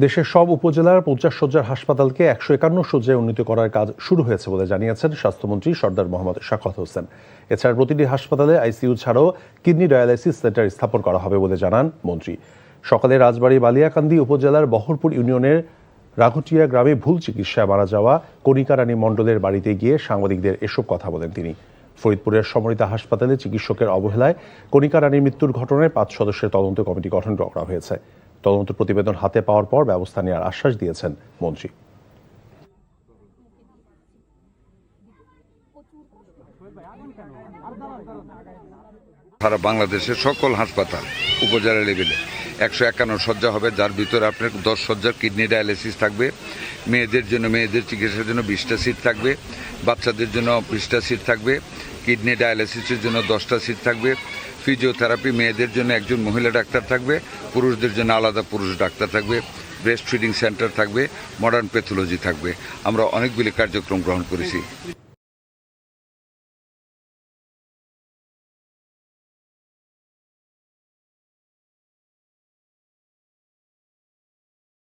দেশের সব উপজেলার 50 শয্যার হাসপাতালকে 151 শয্যায় উন্নীত করার কাজ শুরু হয়েছে বলে জানিয়েছেন স্বাস্থ্যমন্ত্রী সরদার মোহাম্মদ শাখাওয়াত হোসেন। এছাড়া প্রতিটি হাসপাতালে আইসিইউ ছাড়াও কিডনি ডায়ালাইসিস সেন্টার স্থাপন করা হবে বলে জানান মন্ত্রী। সকালে রাজবাড়ী বালিয়াকান্দি উপজেলার বহরপুর ইউনিয়নের রাঘটিয়া গ্রামে ভুল চিকিৎসায় মারা যাওয়া কণিকা রানী মণ্ডলের বাড়িতে গিয়ে সাংবাদিকদের এসব কথা বলেন তিনি। ফরিদপুরের সমরিতা হাসপাতালে চিকিৎসকের অবহেলায় কণিকা রানীর মৃত্যুর ঘটনায় 5 সদস্যের তদন্ত কমিটি গঠন করা হয়েছে। তদন্ত প্রতিবেদন হাতে পাওয়ার পর ব্যবস্থা নেওয়ার আশ্বাস দিয়েছেন মন্ত্রী। সারা বাংলাদেশের সকল হাসপাতাল উপজেলা লেভেলে 151 শয্যা হবে, যার ভিতরে আপনার 10 শয্যার কিডনি ডায়ালিসিস থাকবে। মেয়েদের জন্য মেয়েদের চিকিৎসার জন্য 20টা সিট থাকবে, বাচ্চাদের জন্য 20টা সিট থাকবে, কিডনি ডায়ালিসিসের জন্য 10টা সিট থাকবে, ফিজিওথেরাপি মেয়েদের জন্য একজন মহিলা ডাক্তার থাকবে, পুরুষদের জন্য আলাদা পুরুষ ডাক্তার থাকবে, ব্রেস্ট ফিডিং সেন্টার থাকবে, মডার্ন প্যাথোলজি থাকবে। আমরা অনেকগুলি কার্যক্রম গ্রহণ করেছি।